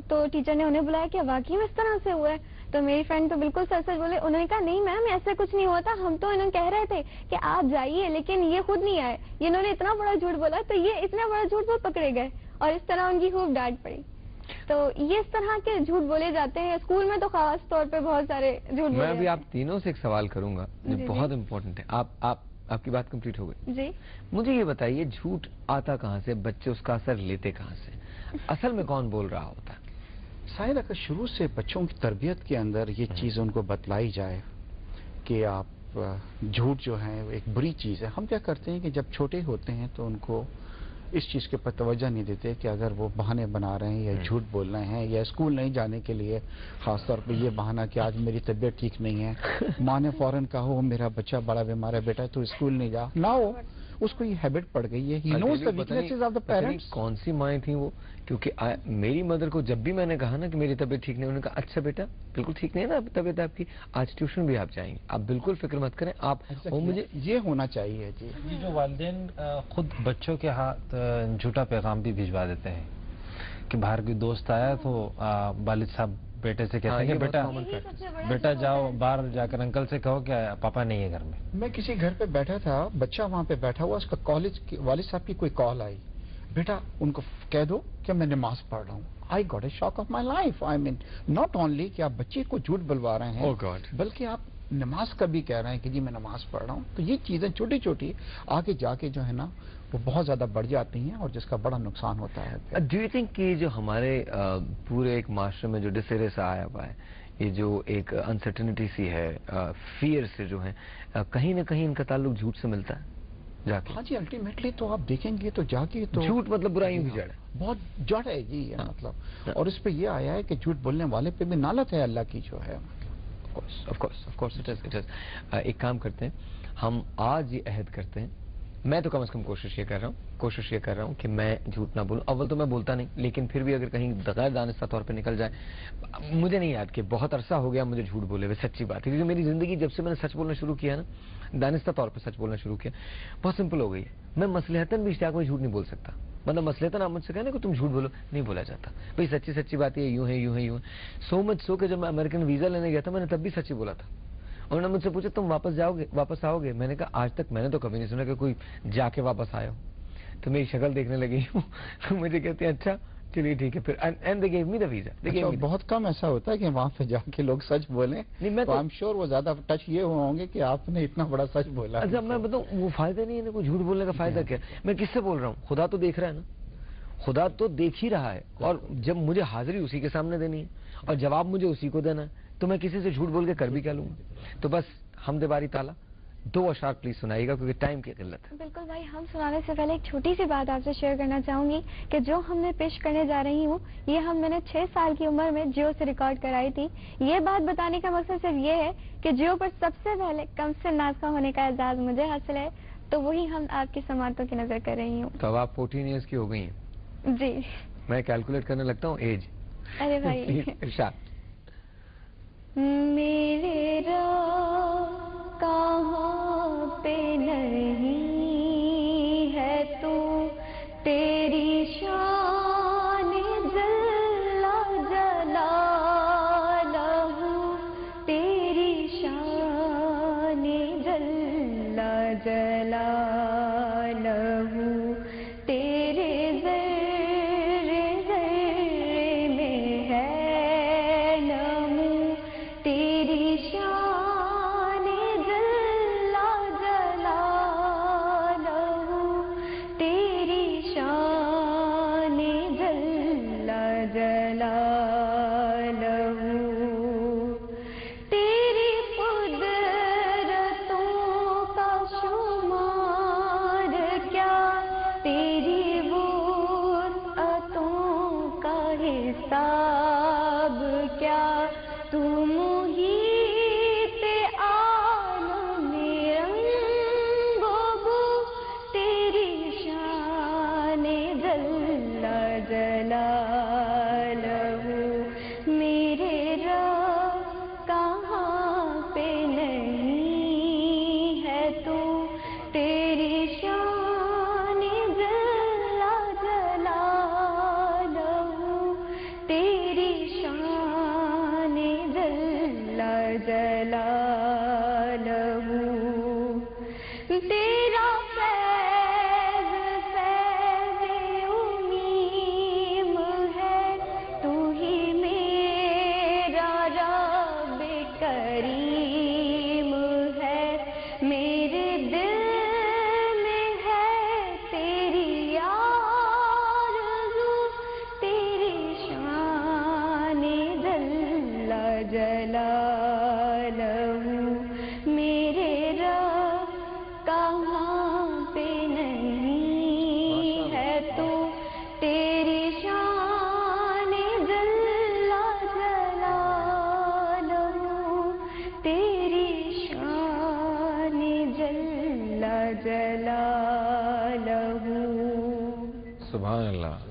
تو ٹیچر نے انہیں بلایا کہ واقعی میں اس طرح سے ہوا ہے. تو میری فرینڈ تو بالکل سچ سچ بولے. انہوں نے کہا نہیں میم ایسا کچھ نہیں ہوتا, ہم تو انہوں کہہ رہے تھے کہ آپ جائیے لیکن یہ خود نہیں آئے. انہوں نے اتنا بڑا جھوٹ بولا تو یہ اتنا بڑا جھوٹ وہ پکڑے گئے اور اس طرح ان کی خوب ڈانٹ پڑی. تو یہ اس طرح کے جھوٹ بولے جاتے ہیں. اسکول میں تو خاص طور پہ بہت سارے جھوٹ بولے. میں ابھی آپ تینوں سے ایک سوال کروں گا جو بہت امپورٹنٹ ہے. آپ کی بات کمپلیٹ ہو گئی. جی مجھے یہ بتائیے جھوٹ آتا کہاں سے, بچے اس کا اثر لیتے کہاں سے, اصل میں کون بول رہا ہوتا ہے؟ ساحل, اگر شروع سے بچوں کی تربیت کے اندر یہ چیز ان کو بتلائی جائے کہ آپ جھوٹ جو ہے ایک بری چیز ہے. ہم کیا کرتے ہیں کہ جب چھوٹے ہوتے ہیں تو ان کو اس چیز کے پر توجہ نہیں دیتے کہ اگر وہ بہانے بنا رہے ہیں یا جھوٹ بول رہے ہیں یا اسکول نہیں جانے کے لیے خاص طور پہ یہ بہانہ کہ آج میری طبیعت ٹھیک نہیں ہے, ماں نے فوراً کہا ہو میرا بچہ بڑا بیمار ہے بیٹا تو اسکول نہیں جا نہ ہو, اس کو یہ ہیبٹ پڑ گئی ہے. He knows the weaknesses of the parents. کون سی مائیں تھیں وہ, کیونکہ میری مدر کو جب بھی میں نے کہا نا کہ میری طبیعت ٹھیک نہیں, انہوں نے کہا اچھا بیٹا بالکل ٹھیک نہیں ہے نا طبیعت آپ کی, آج ٹیوشن بھی آپ جائیں گے, آپ بالکل فکر مت کریں آپ. مجھے یہ ہونا چاہیے. جی یہ جو والدین خود بچوں کے ہاتھ جھوٹا پیغام بھی بھجوا دیتے ہیں کہ باہر کوئی دوست آیا تو والد صاحب بیٹے سے کہتے ہیں کہ بیٹا جاؤ باہر جا کر انکل سے کہو کہ پاپا نہیں ہے گھر میں. میں کسی گھر پہ بیٹھا تھا, بچہ وہاں پہ بیٹھا ہوا, اس کا کالج والد صاحب کی کوئی کال آئی, بیٹا ان کو کہہ دو کہ میں نماز پڑھ رہا ہوں. I got a shock of my life. I mean, not only کہ آپ بچے کو جھوٹ بلوا رہے ہیں بلکہ آپ نماز کا بھی کہہ رہے ہیں کہ جی میں نماز پڑھ رہا ہوں. تو یہ چیزیں چھوٹی چھوٹی آگے جا کے جو ہے نا وہ بہت زیادہ بڑھ جاتی ہیں اور جس کا بڑا نقصان ہوتا ہے. ڈو یو تھنک کہ جو ہمارے پورے ایک معاشرے میں جو ڈسیرے سے آیا ہوا ہے, یہ جو ایک انسرٹنٹی سی ہے, فیئر سے جو ہے, کہیں نہ کہیں ان کا تعلق جھوٹ سے ملتا ہے جا کے؟ ہاں جی, الٹیمیٹلی تو آپ دیکھیں گے تو جا کے تو جھوٹ مطلب برائیوں کی جڑ ہے, بہت جڑ ہے جی مطلب. اور اس پہ یہ آیا ہے کہ جھوٹ بولنے والے پہ بھی نالت ہے اللہ کی جو ہے. Of course it is. ایک کام کرتے ہیں, ہم آج یہ عہد کرتے ہیں, میں تو کم از کم کوشش یہ کر رہا ہوں کہ میں جھوٹ نہ بولوں. اول تو میں بولتا نہیں, لیکن پھر بھی اگر کہیں غیر دانستہ طور پہ نکل جائے, مجھے نہیں یاد کہ بہت عرصہ ہو گیا مجھے جھوٹ بولے ہوئے, سچی بات ہے, کیونکہ میری زندگی جب سے میں نے سچ بولنا شروع کیا نا, دانستہ طور پہ سچ بولنا شروع کیا, بہت سمپل ہو گئی ہے. میں مصلحتاً بھی اشتیاق میں جھوٹ نہیں بول سکتا, مطلب مصلحتاً آپ مجھ سے کہنا کہ تم جھوٹ بولو, نہیں بولا جاتا بھائی. سچی بات یہ یوں ہے. سو مچ سو کہ جب میں امریکن ویزا لینے گیا تھا میں نے تب بھی سچ ہی بولا تھا. انہوں نے مجھ سے پوچھا تم واپس آؤ گے, میں نے کہا آج تک میں نے تو کبھی نہیں سنا کہ کوئی جا کے واپس آیا ہو. تو میری شکل دیکھنے لگی ہوں, مجھے کہتے ہیں اچھا چلیے ٹھیک ہے, پھر and they give me the visa. بہت کم ایسا ہوتا ہے کہ وہاں پہ جا کے لوگ سچ بولیں. نہیں میں تو شور وہ زیادہ ٹچ یہ ہوں گے کہ آپ نے اتنا بڑا سچ بولا. اچھا میں بتاؤں وہ فائدہ نہیں ہے, کوئی جھوٹ بولنے کا فائدہ کیا؟ میں کس سے بول رہا ہوں؟ خدا تو دیکھ رہا ہے نا, خدا تو دیکھ ہی رہا ہے, اور جب مجھے حاضری اسی کے سامنے دینی ہے اور جواب مجھے اسی کو دینا ہے, تو میں کسی سے جھوٹ بول کے کر بھی کیا لوں گا؟ تو بس حمد باری تعالیٰ 2 اشعار پلیز سنائیے گا کیونکہ ٹائم کی قلت ہے. بالکل بھائی, ہم سنانے سے پہلے ایک چھوٹی سی بات آپ سے شیئر کرنا چاہوں گی کہ جو ہم نے پیش کرنے جا رہی ہوں یہ میں نے 6 سال کی عمر میں جیو سے ریکارڈ کرائی تھی. یہ بات بتانے کا مقصد صرف یہ ہے کہ جیو پر سب سے پہلے کم سے نازکہ ہونے کا اعزاز مجھے حاصل ہے, تو وہی ہم آپ کی سماعتوں کی نظر کر رہی ہوں. تو اب آپ 14 ایئرس کی ہو گئی ہیں؟ جی میں کیلکولیٹ کرنے لگتا ہوں ایج. ارے بھائی ارشاد. میرے راہ کہاں پہ نہیں ہے تو تیری شان جل جلالہ, تیری شان جل جلالہ, تیرے ذرے ذرے میں ہے نمو تیری شان جل جلالہ, تیری شان جل جلالہ, تیری قدرتوں کا شمار کیا, تیری وسعتوں کا حساب کیا, تو محیط عالم رنگ و بو, تیری شان جل جلالہ, میرے رب کہاں پہ نہیں ہے تو تیری شان جل جلالہ, تیری